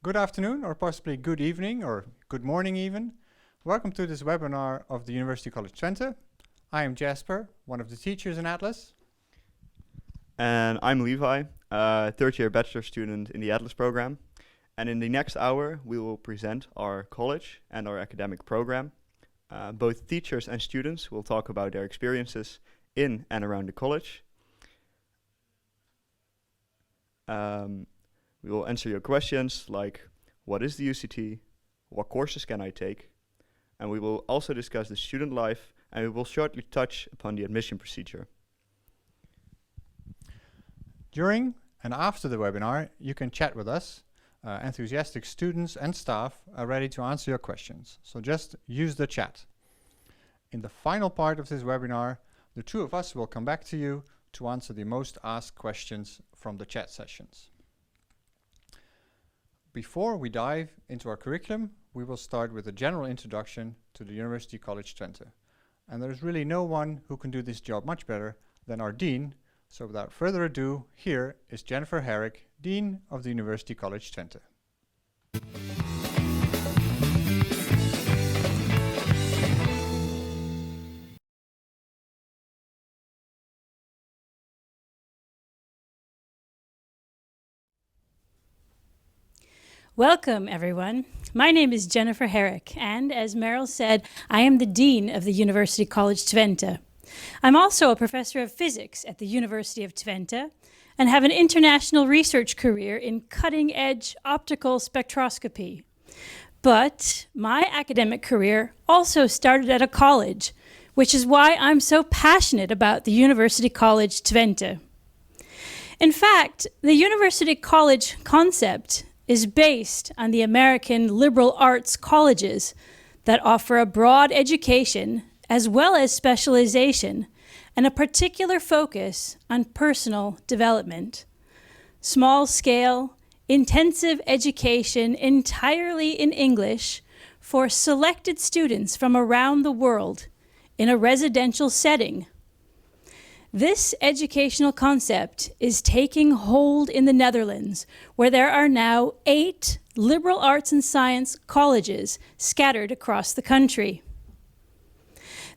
Good afternoon, or possibly good evening, or good morning even. Welcome to this webinar of the University College Twente. I am Jasper, one of the teachers in Atlas. And I'm Levi, a third-year bachelor student in the Atlas program. And in the next hour, we will present our college and our academic program. Both teachers and students will talk about their experiences in and around the college. We will answer your questions like, what is the UCT? What courses can I take? And we will also discuss the student life, and we will shortly touch upon the admission procedure. During and after the webinar, you can chat with us. Enthusiastic students and staff are ready to answer your questions, so just use the chat. In the final part of this webinar, the two of us will come back to you to answer the most asked questions from the chat sessions. Before we dive into our curriculum, we will start with a general introduction to the University College Twente. And there's really no one who can do this job much better than our Dean. So without further ado, here is Jennifer Herrick, Dean of the University College Twente. Welcome, everyone. My name is Jennifer Herrick, and as Meryl said, I am the Dean of the University College Twente. I'm also a professor of physics at the University of Twente and have an international research career in cutting-edge optical spectroscopy. But my academic career also started at a college, which is why I'm so passionate about the University College Twente. In fact, the University College concept is based on the American liberal arts colleges that offer a broad education as well as specialization and a particular focus on personal development. Small-scale, intensive education entirely in English for selected students from around the world in a residential setting. This educational concept is taking hold in the Netherlands, where there are now 8 liberal arts and science colleges scattered across the country.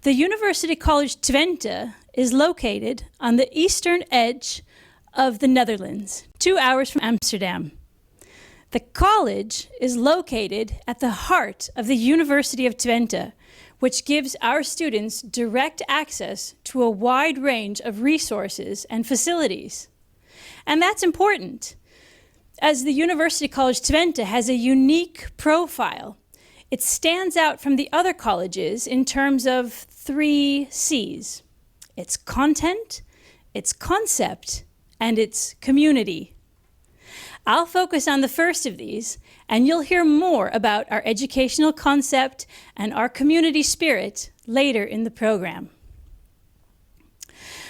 The University College Twente is located on the eastern edge of the Netherlands, 2 hours from Amsterdam. The college is located at the heart of the University of Twente, which gives our students direct access to a wide range of resources and facilities. And that's important, as the University College Twente has a unique profile. It stands out from the other colleges in terms of 3 C's: its content, its concept, and its community. I'll focus on the first of these, and you'll hear more about our educational concept and our community spirit later in the program.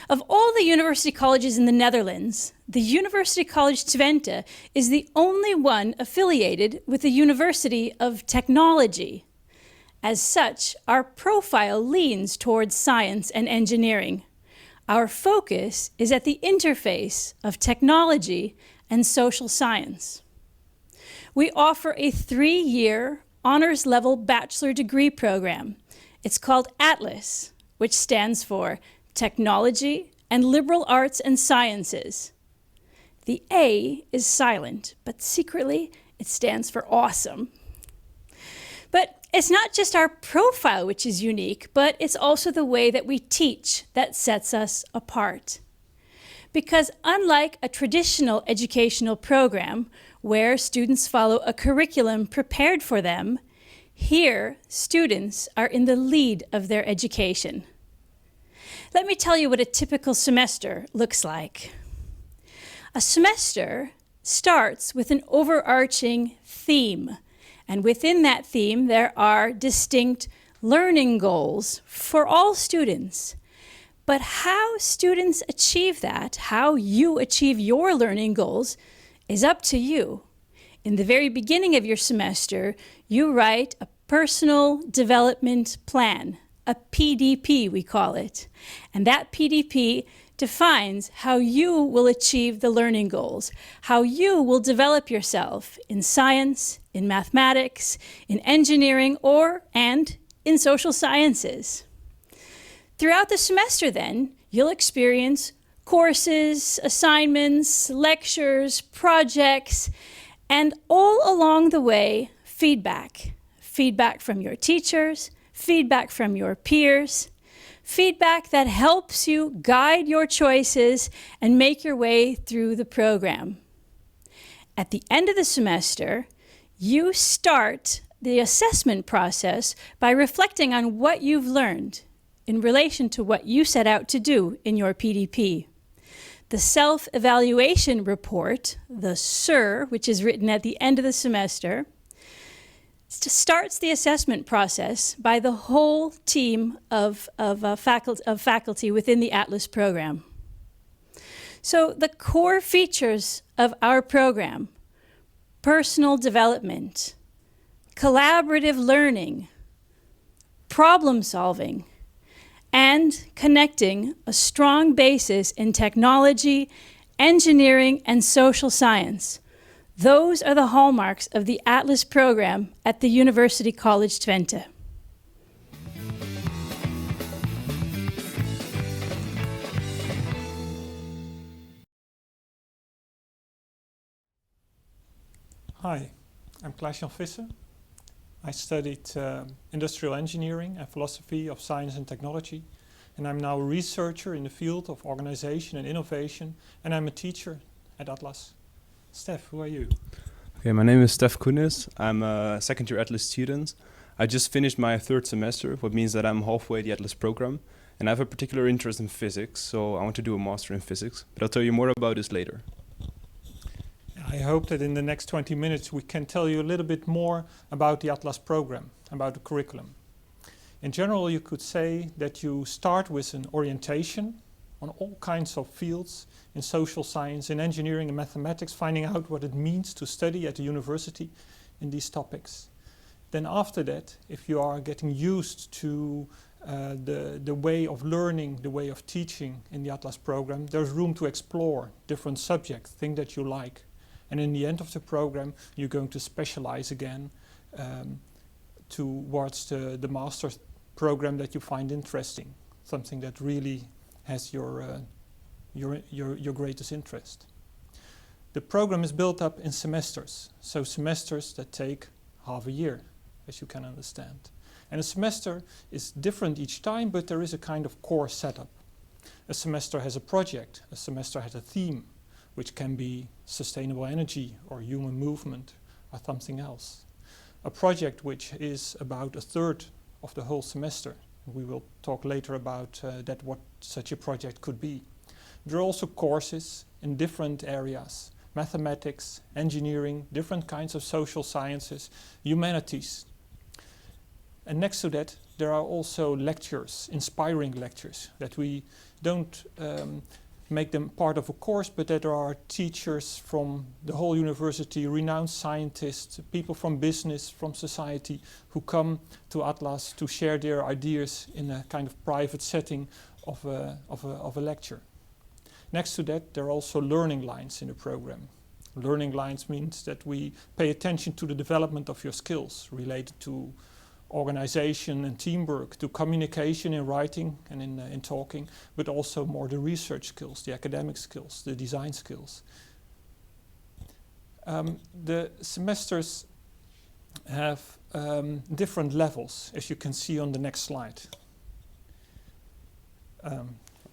Of all the university colleges in the Netherlands, the University College Twente is the only one affiliated with the University of Technology. As such, our profile leans towards science and engineering. Our focus is at the interface of technology and social science. We offer a 3-year honors level bachelor degree program. It's called Atlas, which stands for Technology and Liberal Arts and Sciences. The A is silent, but secretly it stands for awesome. But it's not just our profile which is unique, but it's also the way that we teach that sets us apart. Because unlike a traditional educational program where students follow a curriculum prepared for them, here students are in the lead of their education. Let me tell you what a typical semester looks like. A semester starts with an overarching theme, and within that theme there are distinct learning goals for all students. But how students achieve that, how you achieve your learning goals, is up to you. In the very beginning of your semester, you write a personal development plan, a PDP we call it. And that PDP defines how you will achieve the learning goals, how you will develop yourself in science, in mathematics, in engineering, and in social sciences. Throughout the semester then, you'll experience courses, assignments, lectures, projects, and all along the way, feedback. Feedback from your teachers, feedback from your peers, feedback that helps you guide your choices and make your way through the program. At the end of the semester, you start the assessment process by reflecting on what you've learned in relation to what you set out to do in your PDP. The self-evaluation report, the SIR, which is written at the end of the semester, starts the assessment process by the whole team of faculty within the Atlas program. So the core features of our program: personal development, collaborative learning, problem solving, and connecting a strong basis in technology, engineering, and social science. Those are the hallmarks of the Atlas program at the University College Twente. Hi, I'm Klaas-Jan Visser. I studied industrial engineering and philosophy of science and technology, and I'm now a researcher in the field of organization and innovation, and I'm a teacher at Atlas. Steph, who are you? Okay, my name is Steph Kunis. I'm a second year Atlas student. I just finished my third semester, what means that I'm halfway the Atlas program, and I have a particular interest in physics, so I want to do a master in physics, but I'll tell you more about this later. I hope that in the next 20 minutes we can tell you a little bit more about the Atlas program, about the curriculum. In general, you could say that you start with an orientation on all kinds of fields in social science, in engineering and mathematics, finding out what it means to study at a university in these topics. Then after that, if you are getting used to the way of learning, the way of teaching in the Atlas program, there's room to explore different subjects, things that you like. And in the end of the program, you're going to specialize again towards the master's program that you find interesting, something that really has your greatest interest. The program is built up in semesters, so semesters that take half a year, as you can understand. And a semester is different each time, but there is a kind of core setup. A semester has a project, a semester has a theme, which can be sustainable energy or human movement or something else. A project which is about a third of the whole semester. We will talk later about what such a project could be. There are also courses in different areas: mathematics, engineering, different kinds of social sciences, humanities. And next to that, there are also lectures, inspiring lectures, that we don't make them part of a course, but that there are teachers from the whole university, renowned scientists, people from business, from society, who come to Atlas to share their ideas in a kind of private setting of a lecture. Next to that, there are also learning lines in the program. Learning lines means that we pay attention to the development of your skills related to organization and teamwork, to communication in writing and in talking, but also more the research skills, the academic skills, the design skills. The semesters have different levels, as you can see on the next slide.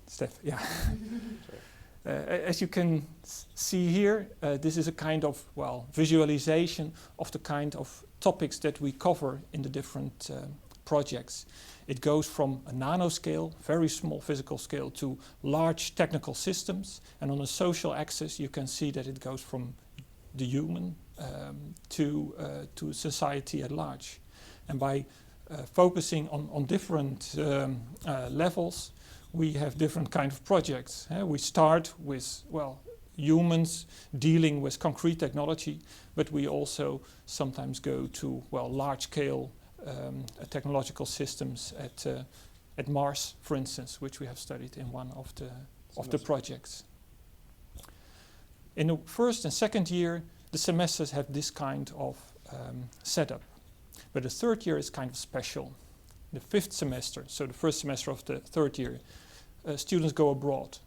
Steph, yeah. As you can see here, this is a kind of, visualization of the kind of topics that we cover in the different projects. It goes from a nanoscale, very small physical scale, to large technical systems. And on a social axis, you can see that it goes from the human to society at large. And by focusing on different levels, we have different kind of projects. We start with, humans dealing with concrete technology, but we also sometimes go to, large-scale technological systems at Mars, for instance, which we have studied in one of of the projects. In the first and second year, the semesters have this kind of setup. But the third year is kind of special. The fifth semester, so the first semester of the third year, students go abroad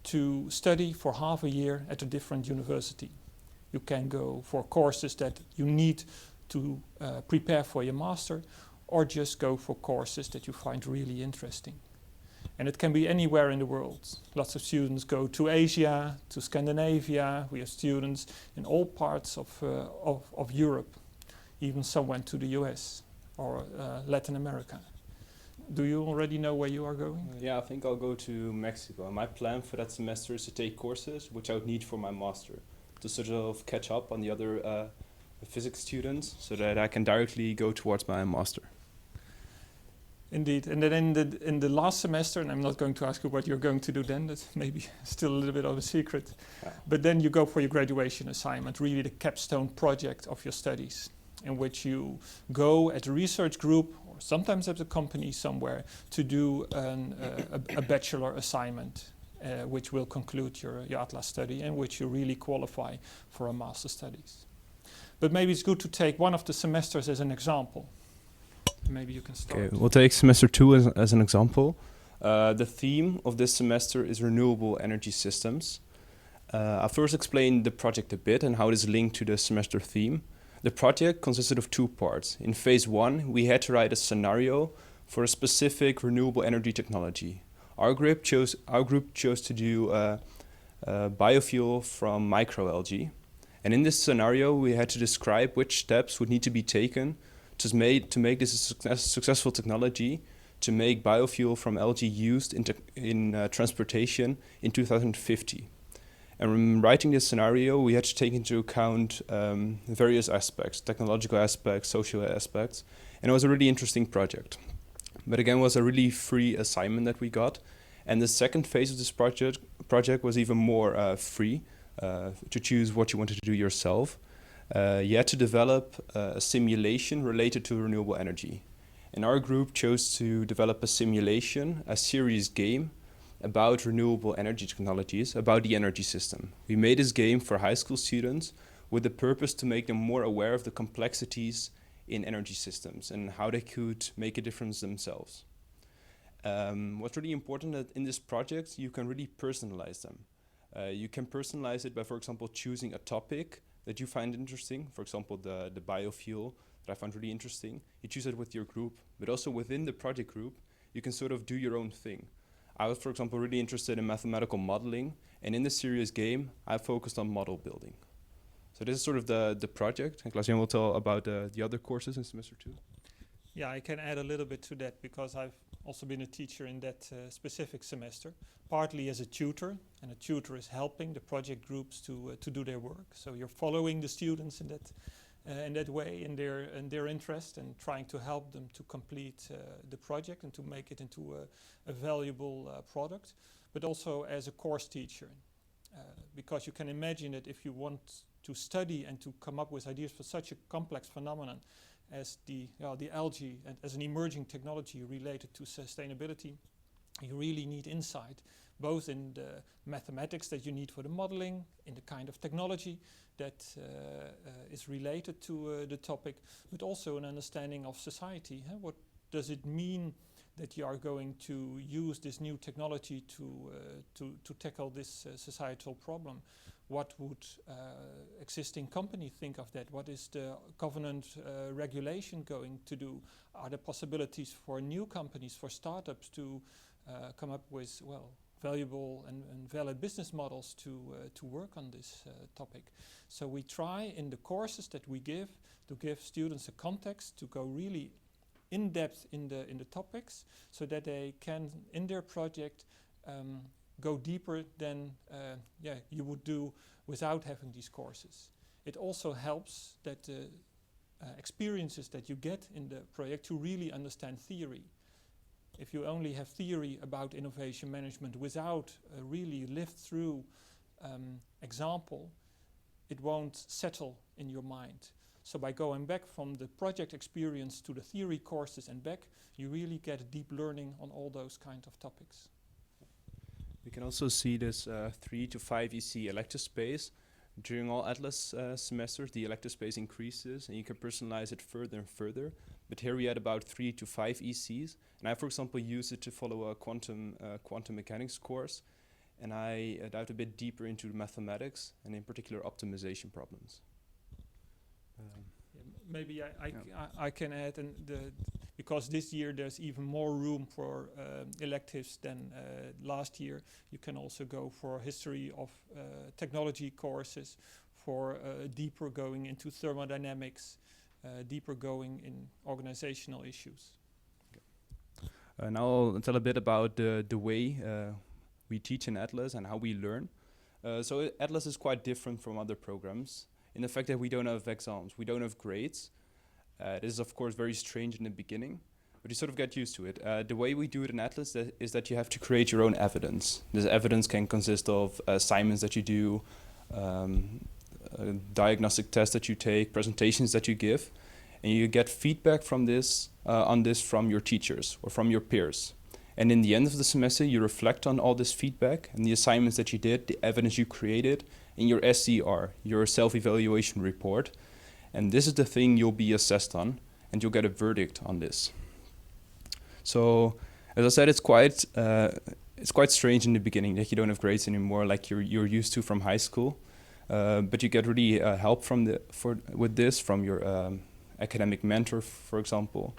to study for half a year at a different university. You can go for courses that you need to prepare for your master, or just go for courses that you find really interesting. And it can be anywhere in the world. Lots of students go to Asia, to Scandinavia. We have students in all parts of Europe. Even some went to the US or Latin America. Do you already know where you are going? Yeah, I think I'll go to Mexico. And my plan for that semester is to take courses which I would need for my master, to sort of catch up on the other physics students so that I can directly go towards my master. Indeed, and then in the last semester, and I'm not going to ask you what you're going to do then, that's maybe still a little bit of a secret, but then you go for your graduation assignment, really the capstone project of your studies, in which you go at a research group, or sometimes at a company somewhere, to do a bachelor assignment, which will conclude your Atlas study, and which you really qualify for a master studies. But maybe it's good to take one of the semesters as an example. Maybe you can start. Okay, we'll take semester 2 as an example. The theme of this semester is renewable energy systems. I'll first explain the project a bit and how it is linked to the semester theme. The project consisted of 2 parts. In phase 1, we had to write a scenario for a specific renewable energy technology. Our group chose to do biofuel from microalgae. And in this scenario, we had to describe which steps would need to be taken to make this a successful technology, to make biofuel from algae used in transportation in 2050. And when writing this scenario, we had to take into account various aspects, technological aspects, social aspects, and it was a really interesting project. But again, it was a really free assignment that we got. And the second phase of this project was even more free, to choose what you wanted to do yourself. You had to develop a simulation related to renewable energy. And our group chose to develop a simulation, a serious game about renewable energy technologies, about the energy system. We made this game for high school students with the purpose to make them more aware of the complexities in energy systems and how they could make a difference themselves. What's really important that in this project, you can really personalize them. You can personalize it by, for example, choosing a topic that you find interesting. For example, the biofuel that I found really interesting. You choose it with your group, but also within the project group, you can sort of do your own thing. I was, for example, really interested in mathematical modeling, and in this serious game, I focused on model building. So this is sort of the project, and Klaas-Jan will tell about the other courses in semester 2. Yeah, I can add a little bit to that, because I've also been a teacher in that specific semester, partly as a tutor, and a tutor is helping the project groups to do their work. So you're following the students in that way, in their interest, and trying to help them to complete the project and to make it into a valuable product, but also as a course teacher, because you can imagine that if you want to study and to come up with ideas for such a complex phenomenon as the algae and as an emerging technology related to sustainability, you really need insight, both in the mathematics that you need for the modeling, in the kind of technology that is related to the topic, but also an understanding of society. What does it mean that you are going to use this new technology to tackle this societal problem? What would existing company think of that? What is the government regulation going to do? Are there possibilities for new companies, for startups to come up with, valuable and valid business models to work on this topic? So we try in the courses that we give to give students a context to go really in depth in the topics, so that they can, in their project, go deeper than you would do without having these courses. It also helps that the experiences that you get in the project to really understand theory. If you only have theory about innovation management without a really lived through example, it won't settle in your mind. So by going back from the project experience to the theory courses and back, you really get a deep learning on all those kind of topics. We can also see this 3 to 5 EC elective space. During all Atlas semesters, the elective space increases, and you can personalize it further and further. But here we had about 3 to 5 ECs, and I, for example, use it to follow a quantum mechanics course, and I dived a bit deeper into mathematics, and in particular optimization problems. Maybe I can add, because this year there's even more room for electives than last year. You can also go for history of technology courses, for deeper going into thermodynamics, deeper going in organizational issues. Now I'll tell a bit about the way we teach in Atlas and how we learn. So Atlas is quite different from other programs in the fact that we don't have exams, we don't have grades. This is of course very strange in the beginning, but you sort of get used to it. The way we do it in Atlas is that you have to create your own evidence. This evidence can consist of assignments that you do, diagnostic tests that you take, presentations that you give, and you get feedback from this on this from your teachers or from your peers. And in the end of the semester, you reflect on all this feedback and the assignments that you did, the evidence you created, in your SER, your self-evaluation report. And this is the thing you'll be assessed on, and you'll get a verdict on this. So, as I said, it's quite strange in the beginning that you don't have grades anymore, like you're used to from high school. But you get really help with this from your academic mentor, for example.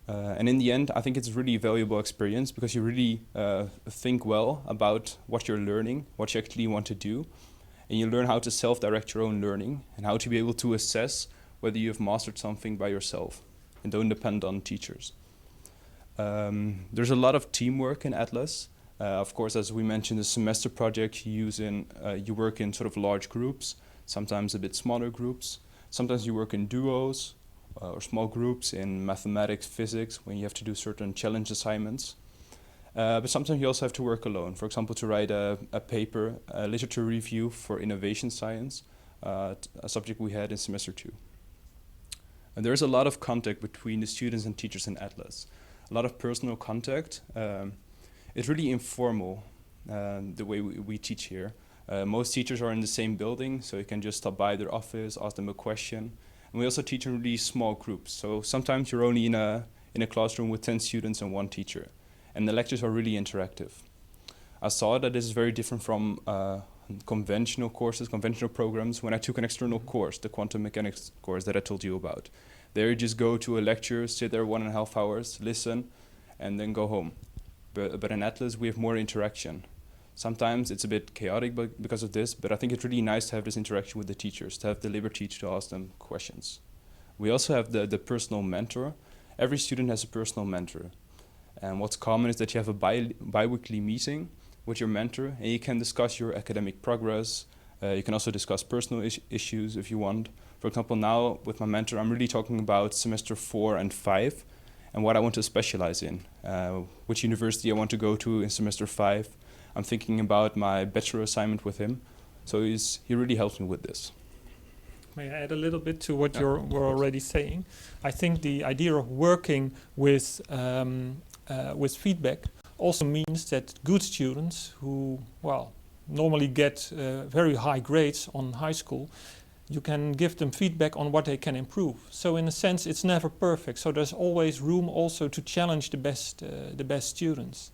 And in the end, I think it's a really valuable experience because you really think well about what you're learning, what you actually want to do, and you learn how to self-direct your own learning and how to be able to assess whether you have mastered something by yourself and don't depend on teachers. There's a lot of teamwork in Atlas. Of course, as we mentioned, the semester project you work in sort of large groups, sometimes a bit smaller groups. Sometimes you work in duos or small groups in mathematics, physics, when you have to do certain challenge assignments. But sometimes you also have to work alone. For example, to write a paper, a literature review for innovation science, a subject we had in semester 2. And there's a lot of contact between the students and teachers in Atlas. A lot of personal contact. It's really informal, the way we teach here. Most teachers are in the same building, so you can just stop by their office, ask them a question. And we also teach in really small groups. So sometimes you're only in a classroom with 10 students and 1 teacher. And the lectures are really interactive. I saw that this is very different from conventional courses, conventional programs. When I took an external course, the quantum mechanics course that I told you about, there you just go to a lecture, sit there 1.5 hours, listen, and then go home. But in Atlas, we have more interaction. Sometimes it's a bit chaotic because of this, but I think it's really nice to have this interaction with the teachers, to have the liberty to ask them questions. We also have the personal mentor. Every student has a personal mentor. And what's common is that you have a bi-weekly meeting with your mentor, and you can discuss your academic progress. You can also discuss personal issues if you want. For example, now with my mentor, I'm really talking about semester 4 and 5 and what I want to specialize in, which university I want to go to in semester 5. I'm thinking about my bachelor assignment with him. So he really helps me with this. May I add a little bit to what you were already saying? I think the idea of working with feedback also means that good students who, normally get very high grades on high school, you can give them feedback on what they can improve. So in a sense, it's never perfect. So there's always room also to challenge the best students.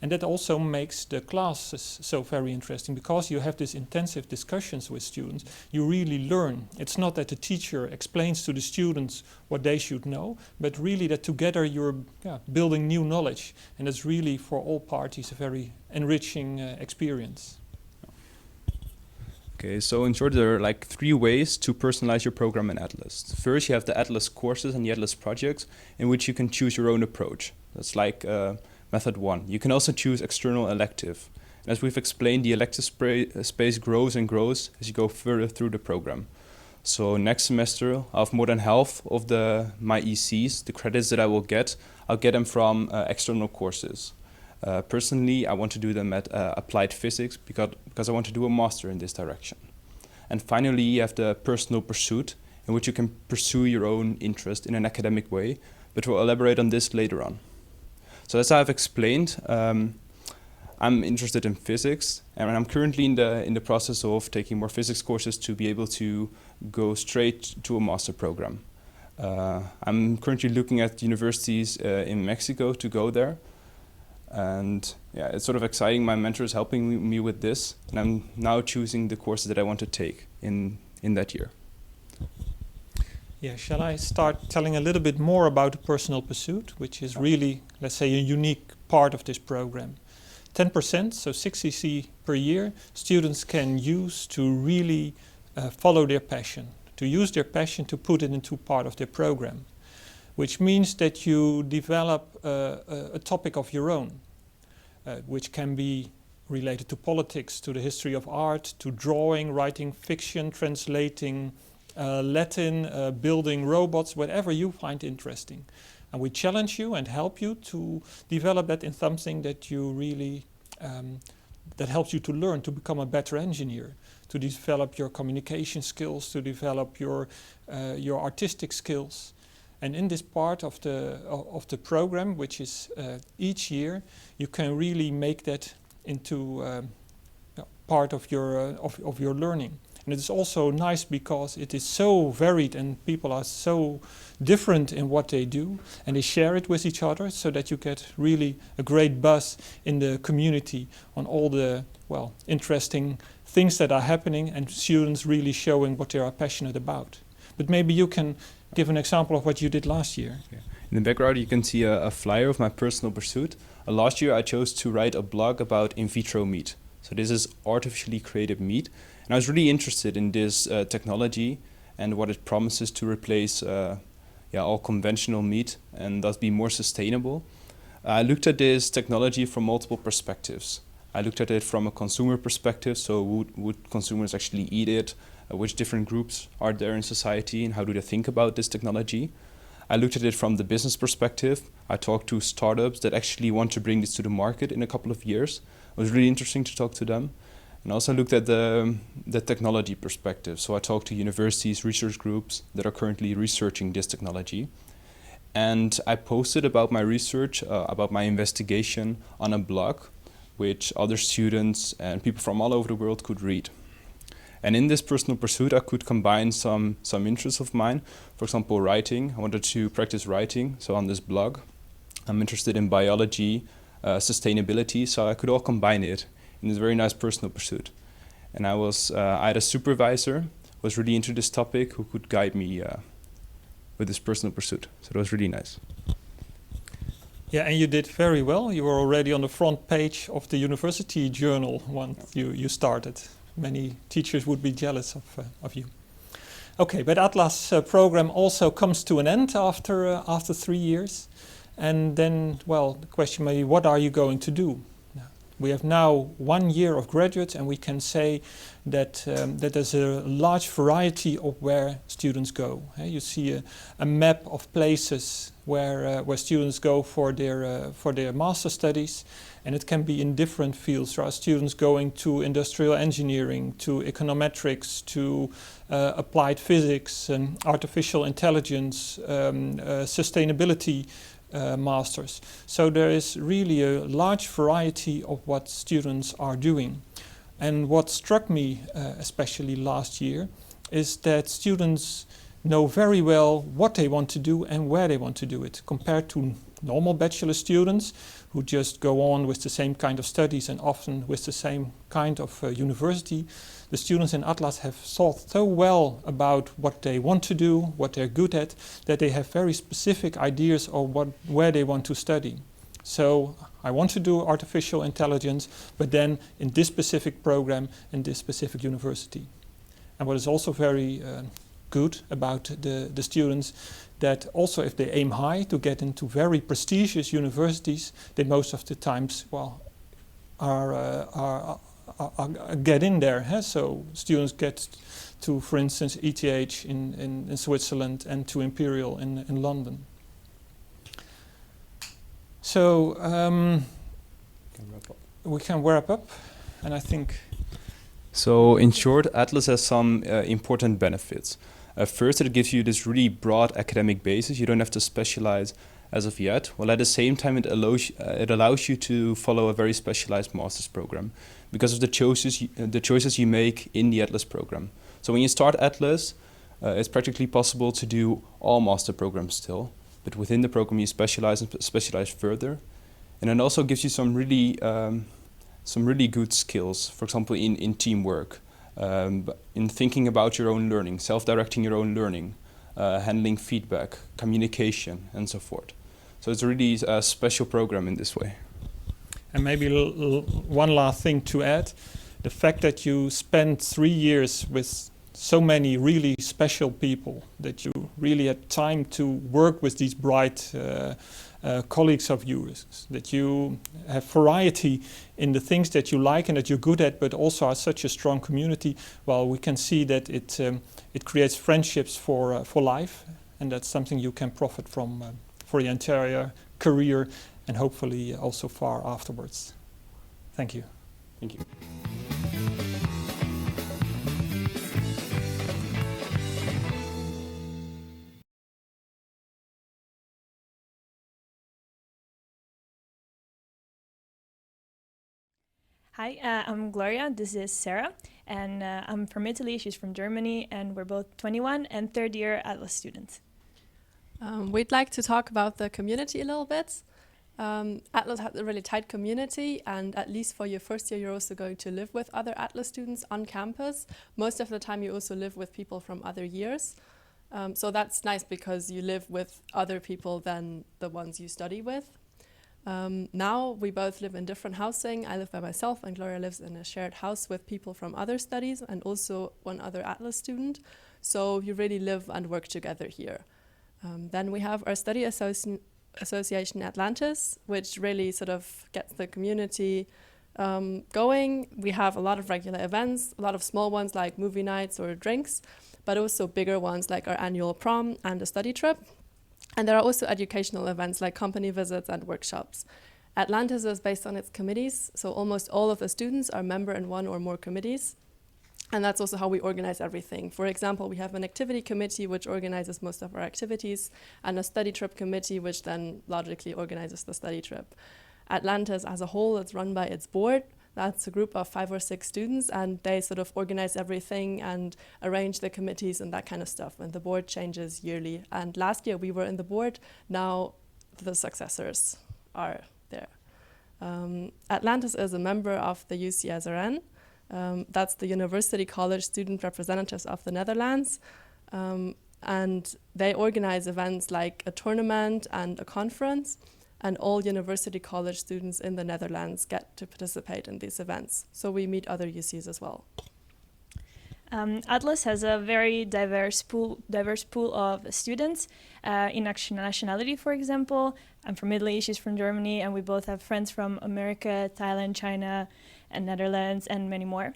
And that also makes the classes so very interesting, because you have these intensive discussions with students. You really learn. It's not that the teacher explains to the students what they should know, but really that together you're building new knowledge. And it's really, for all parties, a very enriching experience. Okay, so in short, there are like 3 ways to personalize your program in Atlas. First, you have the Atlas courses and the Atlas projects, in which you can choose your own approach. That's like method 1. You can also choose external elective. And as we've explained, the elective space grows and grows as you go further through the program. So next semester, I'll have more than half of my ECs, the credits that I will get, I'll get them from external courses. Personally, I want to do them at applied physics because I want to do a master in this direction. And finally, you have the personal pursuit, in which you can pursue your own interest in an academic way, but we'll elaborate on this later on. So as I've explained, I'm interested in physics, and I'm currently in the process of taking more physics courses to be able to go straight to a master program. I'm currently looking at universities in Mexico to go there. And yeah, it's sort of exciting. My mentor is helping me with this, and I'm now choosing the courses that I want to take in that year. Yeah, shall I start telling a little bit more about the personal pursuit, which is really, let's say, a unique part of this program. 10%, so 60C per year, students can use to really follow their passion, to use their passion to put it into part of their program, which means that you develop a topic of your own, which can be related to politics, to the history of art, to drawing, writing fiction, translating Latin, building robots, whatever you find interesting. And we challenge you and help you to develop that in something that you really, that helps you to learn to become a better engineer, to develop your communication skills, to develop your artistic skills. And in this part of the program, which is each year, you can really make that into part of your learning. And it is also nice because it is so varied and people are so different in what they do, and they share it with each other, so that you get really a great buzz in the community on all the interesting things that are happening, and students really showing what they are passionate about. But maybe you can give an example of what you did last year. Yeah. In the background you can see a flyer of my personal pursuit. Last year I chose to write a blog about in vitro meat. So this is artificially created meat. And I was really interested in this technology and what it promises to replace all conventional meat and thus be more sustainable. I looked at this technology from multiple perspectives. I looked at it from a consumer perspective, so would consumers actually eat it? Which different groups are there in society and how do they think about this technology? I looked at it from the business perspective. I talked to startups that actually want to bring this to the market in a couple of years. It was really interesting to talk to them. And also looked at the technology perspective. So I talked to universities, research groups that are currently researching this technology. And I posted about my research, about my investigation on a blog, which other students and people from all over the world could read. And in this personal pursuit, I could combine some interests of mine. For example, writing. I wanted to practice writing, so on this blog. I'm interested in biology, sustainability, so I could all combine it in this very nice personal pursuit. And I had a supervisor who was really into this topic, who could guide me with this personal pursuit. So it was really nice. Yeah, and you did very well. You were already on the front page of the university journal once you started. Many teachers would be jealous of you. Okay, but Atlas program also comes to an end after 3 years. And then, the question may be, what are you going to do? We have now 1 year of graduates, and we can say that there's a large variety of where students go. You see a map of places where students go for their master studies, and it can be in different fields. There are students going to industrial engineering, to econometrics, to applied physics, and artificial intelligence, sustainability masters. So there is really a large variety of what students are doing. And what struck me, especially last year, is that students know very well what they want to do and where they want to do it, compared to normal bachelor students who just go on with the same kind of studies and often with the same kind of university. The students in Atlas have thought so well about what they want to do, what they're good at, that they have very specific ideas of where they want to study. So I want to do artificial intelligence, but then in this specific program, in this specific university. And what is also very good about the students, that also if they aim high to get into very prestigious universities, they most of the times get in there. So students get to, for instance, ETH in Switzerland and to Imperial in London. So we can wrap up, and I think. So in short, Atlas has some important benefits. First, it gives you this really broad academic basis. You don't have to specialize as of yet, while at the same time it allows you to follow a very specialized master's program because of the choices you make in the Atlas program. So when you start Atlas, it's practically possible to do all master programs still, but within the program you specialize and specialize further. And it also gives you some really good skills, for example, in teamwork, in thinking about your own learning, self-directing your own learning, handling feedback, communication, and so forth. So it's a really special program in this way. And maybe one last thing to add, the fact that you spend 3 years with so many really special people, that you really had time to work with these bright colleagues of yours, that you have variety in the things that you like and that you're good at, but also are such a strong community. Well, we can see that it creates friendships for life, and that's something you can profit from for your entire career and hopefully also far afterwards. Thank you. Thank you. Hi, I'm Gloria, this is Sarah, and I'm from Italy, she's from Germany, and we're both 21 and third year Atlas students. We'd like to talk about the community a little bit. Atlas has a really tight community, and at least for your first year, you're also going to live with other Atlas students on campus. Most of the time, you also live with people from other years. So that's nice because you live with other people than the ones you study with. Now we both live in different housing. I live by myself and Gloria lives in a shared house with people from other studies and also one other Atlas student. So you really live and work together here. Then we have our study association Atlantis, which really sort of gets the community going. We have a lot of regular events, a lot of small ones like movie nights or drinks, but also bigger ones like our annual prom and a study trip. And there are also educational events like company visits and workshops. Atlantis is based on its committees, so almost all of the students are member in one or more committees. And that's also how we organize everything. For example, we have an activity committee which organizes most of our activities, and a study trip committee which then logically organizes the study trip. Atlantis as a whole is run by its board. That's a group of 5 or 6 students, and they sort of organize everything and arrange the committees and that kind of stuff. And the board changes yearly. And last year we were in the board. Now the successors are there. Atlantis is a member of the UCSRN. That's the University College Student Representatives of the Netherlands. And they organize events like a tournament and a conference. And all university college students in the Netherlands get to participate in these events. So we meet other UCs as well. Atlas has a very diverse pool of students in nationality, for example. I'm from Italy, she's from Germany, and we both have friends from America, Thailand, China, and Netherlands, and many more.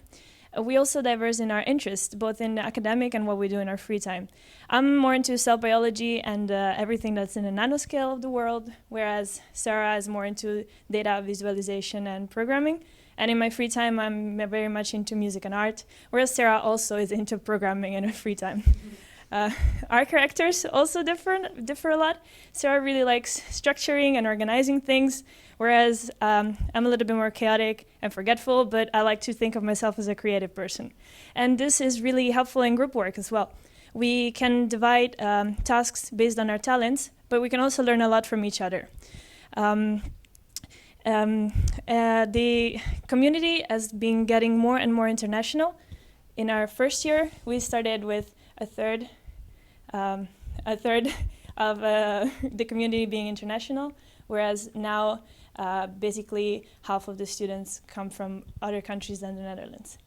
We also diverse in our interests, both in academic and what we do in our free time. I'm more into cell biology and everything that's in the nanoscale of the world, whereas Sarah is more into data visualization and programming. And in my free time, I'm very much into music and art, whereas Sarah also is into programming in her free time. Our characters also differ a lot. Sarah really likes structuring and organizing things, whereas I'm a little bit more chaotic and forgetful, but I like to think of myself as a creative person. And this is really helpful in group work as well. We can divide tasks based on our talents, but we can also learn a lot from each other. The community has been getting more and more international. In our first year, we started with a third of the community being international, whereas now basically half of the students come from other countries than the Netherlands.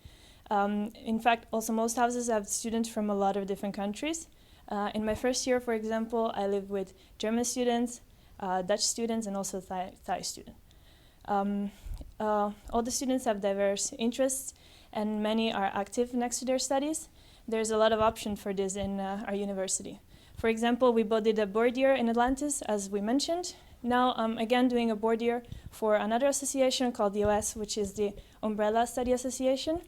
In fact, also most houses have students from a lot of different countries. In my first year, for example, I lived with German students, Dutch students, and also Thai students. All the students have diverse interests, and many are active next to their studies. There's a lot of options for this in our university. For example, we both did a board year in Atlantis, as we mentioned. Now I'm again doing a board year for another association called the OS, which is the Umbrella Study Association,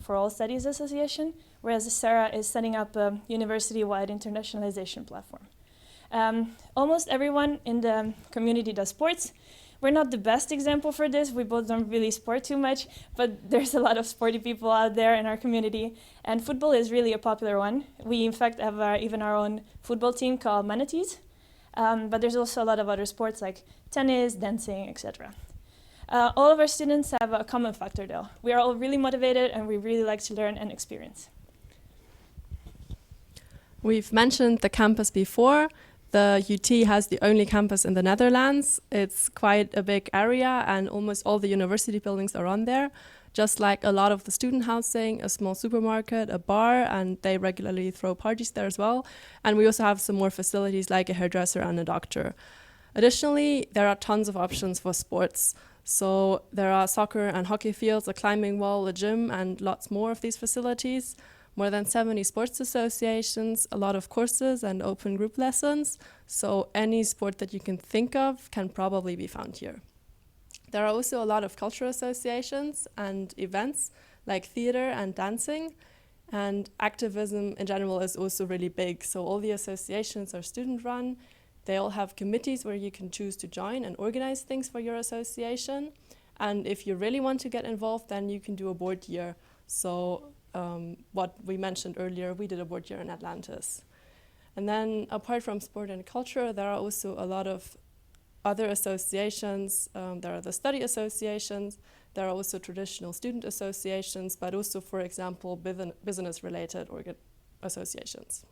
for All Studies Association, whereas Sarah is setting up a university-wide internationalization platform. Almost everyone in the community does sports. We're not the best example for this. We both don't really sport too much, but there's a lot of sporty people out there in our community, and football is really a popular one. We, in fact, have even our own football team called Manatees, but there's also a lot of other sports like tennis, dancing, etc. All of our students have a common factor, though. We are all really motivated, and we really like to learn and experience. We've mentioned the campus before. The UT has the only campus in the Netherlands. It's quite a big area and almost all the university buildings are on there, just like a lot of the student housing, a small supermarket, a bar, and they regularly throw parties there as well. And we also have some more facilities like a hairdresser and a doctor. Additionally, there are tons of options for sports. So there are soccer and hockey fields, a climbing wall, a gym, and lots more of these facilities. More than 70 sports associations, a lot of courses and open group lessons. So any sport that you can think of can probably be found here. There are also a lot of cultural associations and events like theater and dancing. And activism in general is also really big. So all the associations are student run. They all have committees where you can choose to join and organize things for your association. And if you really want to get involved, then you can do a board year. So what we mentioned earlier, we did a board year in Atlantis. And then apart from sport and culture, there are also a lot of other associations. There are the study associations. There are also traditional student associations, but also, for example, business-related associations.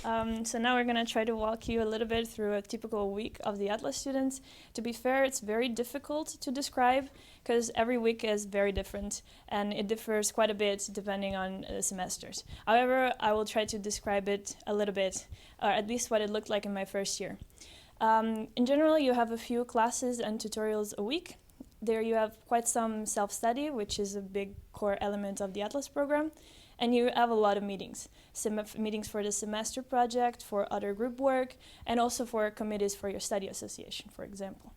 So now we're going to try to walk you a little bit through a typical week of the Atlas students. To be fair, it's very difficult to describe because every week is very different and it differs quite a bit depending on the semesters. However, I will try to describe it a little bit, or at least what it looked like in my first year. In general, you have a few classes and tutorials a week. There you have quite some self-study, which is a big core element of the Atlas program. And you have a lot of meetings. Meetings for the semester project, for other group work, and also for committees for your study association, for example.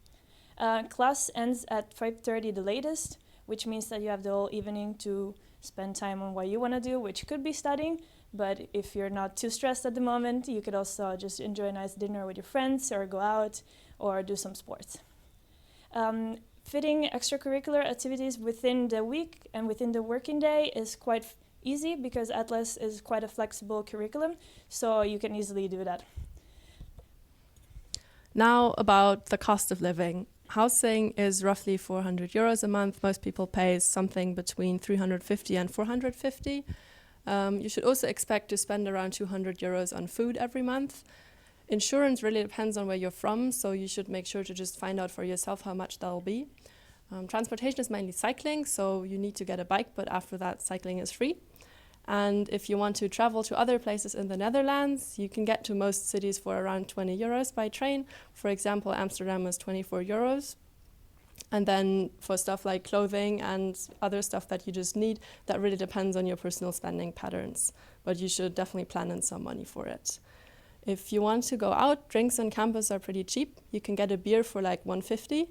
Class ends at 5:30 the latest, which means that you have the whole evening to spend time on what you want to do, which could be studying, but if you're not too stressed at the moment, you could also just enjoy a nice dinner with your friends, or go out, or do some sports. Fitting extracurricular activities within the week and within the working day is quite easy because Atlas is quite a flexible curriculum, so you can easily do that. Now about the cost of living. Housing is roughly 400 euros a month. Most people pay something between 350 and 450. You should also expect to spend around 200 euros on food every month. Insurance really depends on where you're from, so you should make sure to just find out for yourself how much that'll be. Transportation is mainly cycling, so you need to get a bike, but after that, cycling is free. And if you want to travel to other places in the Netherlands, you can get to most cities for around 20 euros by train. For example, Amsterdam is 24 euros. And then for stuff like clothing and other stuff that you just need, that really depends on your personal spending patterns. But you should definitely plan in some money for it. If you want to go out, drinks on campus are pretty cheap. You can get a beer for like 150.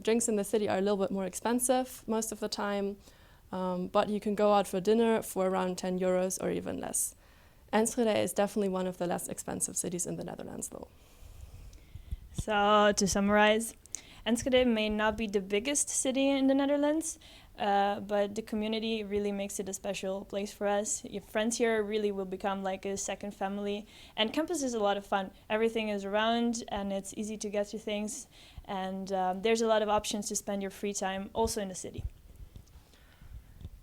Drinks in the city are a little bit more expensive most of the time. But you can go out for dinner for around 10 euros or even less. Enschede is definitely one of the less expensive cities in the Netherlands, though. So, to summarize, Enschede may not be the biggest city in the Netherlands, but the community really makes it a special place for us. Your friends here really will become like a second family. And campus is a lot of fun. Everything is around and it's easy to get to things. And there's a lot of options to spend your free time also in the city.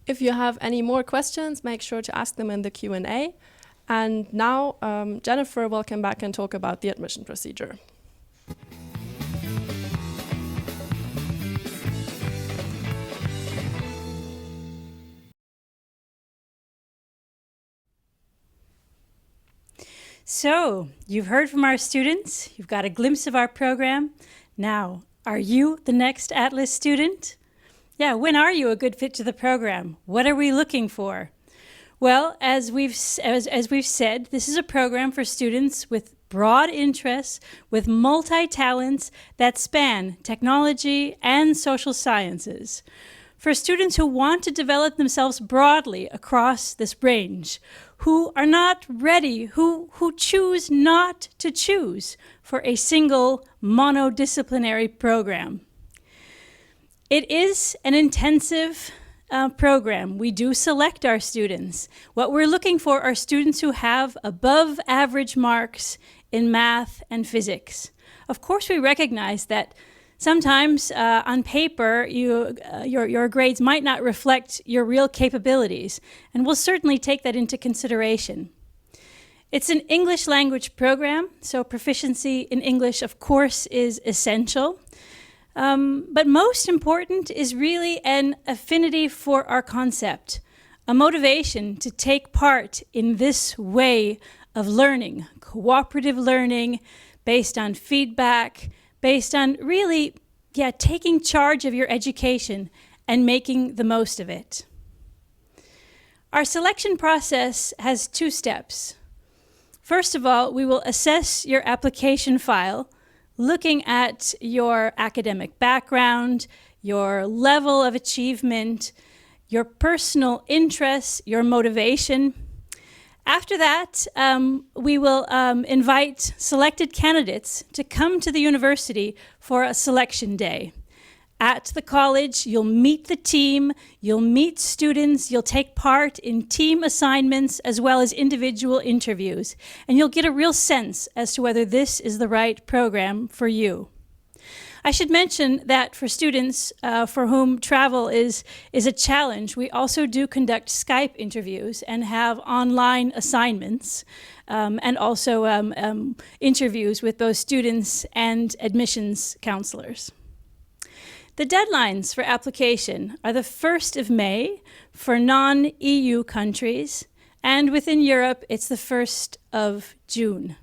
If you have any more questions, make sure to ask them in the Q&A. And now Jennifer will come back and talk about the admission procedure. So, you've heard from our students, you've got a glimpse of our program. Now, are you the next Atlas student? Yeah, when are you a good fit to the program? What are we looking for? Well, as we've said, this is a program for students with broad interests, with multi-talents that span technology and social sciences. for students who want to develop themselves broadly across this range, who are not ready, who choose not to choose for a single monodisciplinary program. It is an intensive program. We do select our students. What we're looking for are students who have above average marks in math and physics. Of course, we recognize that sometimes on paper, your grades might not reflect your real capabilities, and we'll certainly take that into consideration. It's an English language program, so proficiency in English, of course, is essential. But most important is really an affinity for our concept, a motivation to take part in this way of learning, cooperative learning, based on feedback, based on really, taking charge of your education and making the most of it. Our selection process has 2 steps. First of all, we will assess your application file, looking at your academic background, your level of achievement, your personal interests, your motivation. After that, we will invite selected candidates to come to the university for a selection day. At the college, you'll meet the team, you'll meet students, you'll take part in team assignments as well as individual interviews, and you'll get a real sense as to whether this is the right program for you. I should mention that for students for whom travel is a challenge, we also do conduct Skype interviews and have online assignments and also interviews with both students and admissions counselors. The deadlines for application are the 1st of May for non-EU countries, and within Europe, it's the 1st of June.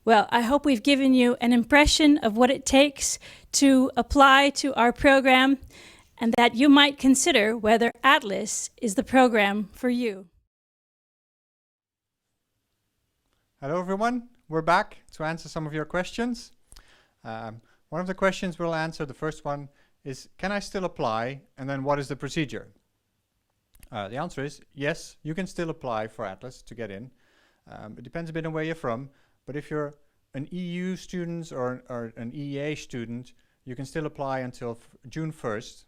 Well, I hope we've given you an impression of what it takes to apply to our program and that you might consider whether Atlas is the program for you. Hello everyone, we're back to answer some of your questions. One of the questions we'll answer, the first one, is can I still apply, and then what is the procedure? The answer is yes, you can still apply for Atlas to get in. It depends a bit on where you're from. But if you're an EU student or an EEA student, you can still apply until June 1st.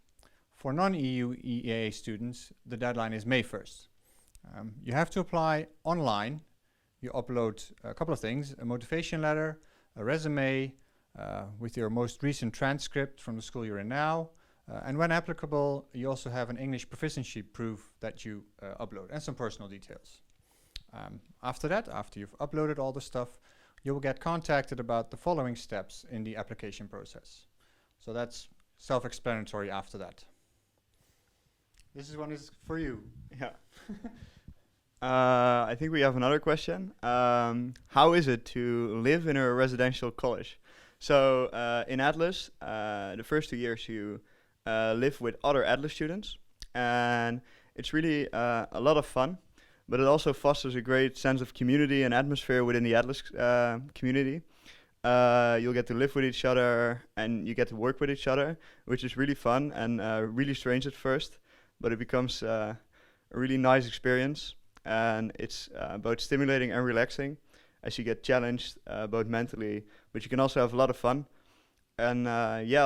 For non-EU EEA students, the deadline is May 1st. You have to apply online. You upload a couple of things, a motivation letter, a resume with your most recent transcript from the school you're in now. And when applicable, you also have an English proficiency proof that you upload and some personal details. After that, after you've uploaded all the stuff, you will get contacted about the following steps in the application process. So that's self-explanatory after that. This one is for you. Yeah. I think we have another question. How is it to live in a residential college? So in Atlas, the first 2 years you live with other Atlas students, and it's really a lot of fun. But it also fosters a great sense of community and atmosphere within the Atlas community. You'll get to live with each other and you get to work with each other, which is really fun and really strange at first, but it becomes a really nice experience. And it's both stimulating and relaxing as you get challenged both mentally, but you can also have a lot of fun. And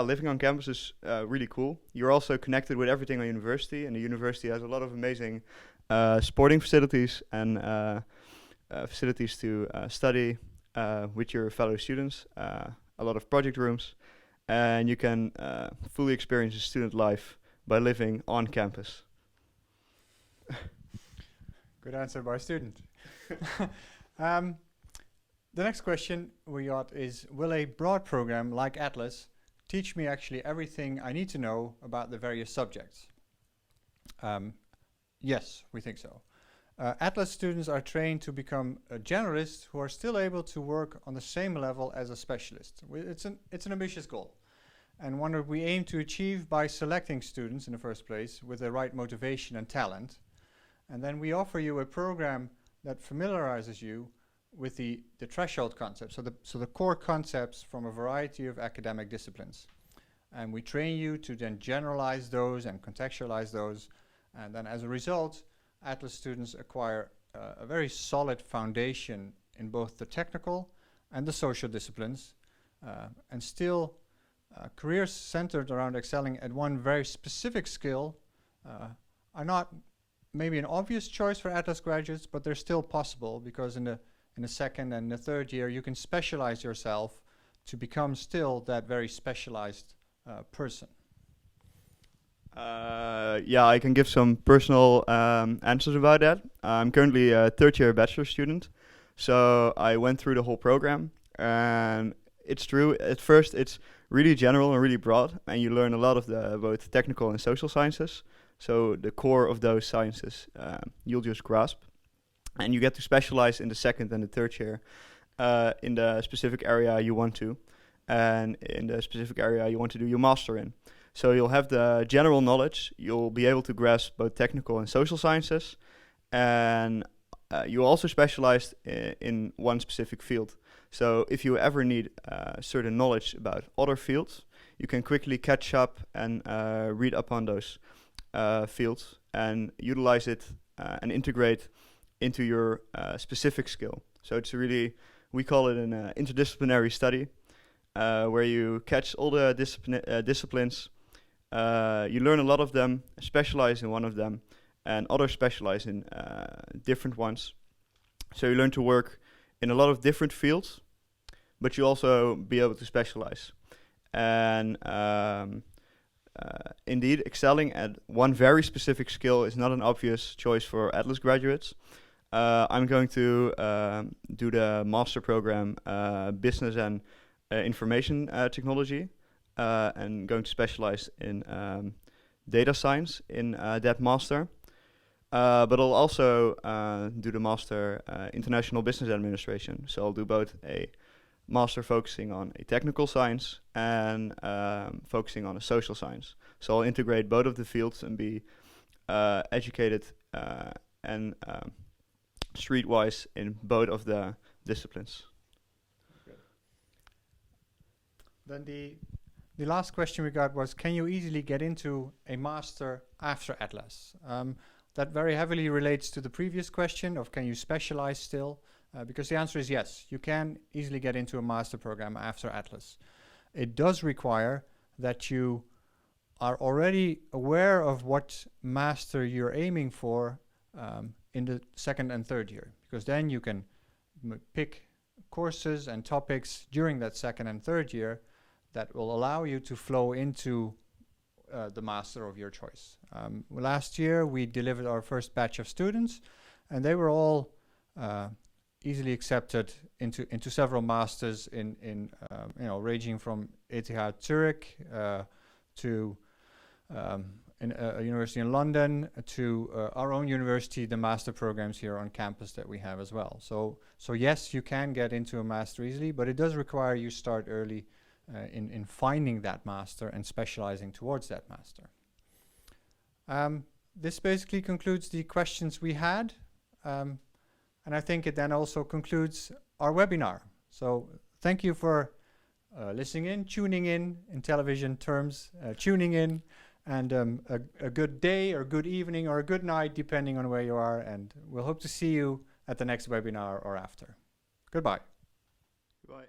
living on campus is really cool. You're also connected with everything on university, and the university has a lot of amazing sporting facilities and facilities to study with your fellow students, a lot of project rooms, and you can fully experience a student life by living on campus. Good answer by a student. The next question we got is, will a broad program like Atlas teach me actually everything I need to know about the various subjects? Yes, we think so. Atlas students are trained to become generalists who are still able to work on the same level as a specialist. It's an ambitious goal, and one that we aim to achieve by selecting students in the first place with the right motivation and talent. And then we offer you a program that familiarizes you with the threshold concepts, so the core concepts from a variety of academic disciplines. and we train you to then generalize those and contextualize those. And then as a result, Atlas students acquire a very solid foundation in both the technical and the social disciplines, and still careers centered around excelling at one very specific skill are not maybe an obvious choice for Atlas graduates, but they're still possible, because in the second and the third year you can specialize yourself to become still that very specialized person. Yeah, I can give some personal answers about that. I'm currently a third-year bachelor student, so I went through the whole program, and it's true. At first, it's really general and really broad, and you learn a lot of the both technical and social sciences. So the core of those sciences you'll just grasp, and you get to specialize in the second and the third year in the specific area you want to, and in the specific area you want to do your master in. So you'll have the general knowledge, you'll be able to grasp both technical and social sciences, and you also specialize in one specific field. So if you ever need certain knowledge about other fields, you can quickly catch up and read up on those fields and utilize it and integrate into your specific skill. So it's really, we call it an interdisciplinary study, where you catch all the disciplines. You learn a lot of them, specialize in one of them, and others specialize in different ones. So you learn to work in a lot of different fields, but you also be able to specialize. And indeed, excelling at one very specific skill is not an obvious choice for Atlas graduates. I'm going to do the master program, Business and Information Technology, and going to specialize in data science in that master. But I'll also do the master International Business Administration. So I'll do both a master focusing on a technical science and focusing on a social science. So I'll integrate both of the fields and be educated and streetwise in both of the disciplines. Then the last question we got was, can you easily get into a master after Atlas? That very heavily relates to the previous question of, can you specialize still? Because the answer is yes, you can easily get into a master program after Atlas. It does require that you are already aware of what master you're aiming for in the second and third year, because then you can pick courses and topics during that second and third year that will allow you to flow into the master of your choice. Last year we delivered our first batch of students, and they were all easily accepted into several masters in ranging from ETH Zurich to a university in London to our own university, the master programs here on campus that we have as well. So yes, you can get into a master easily, but it does require you start early in finding that master and specializing towards that master. This basically concludes the questions we had, and I think it then also concludes our webinar. So thank you for listening in, tuning in television terms, tuning in, and a good day or good evening or a good night depending on where you are, and we'll hope to see you at the next webinar or after. Goodbye. Goodbye.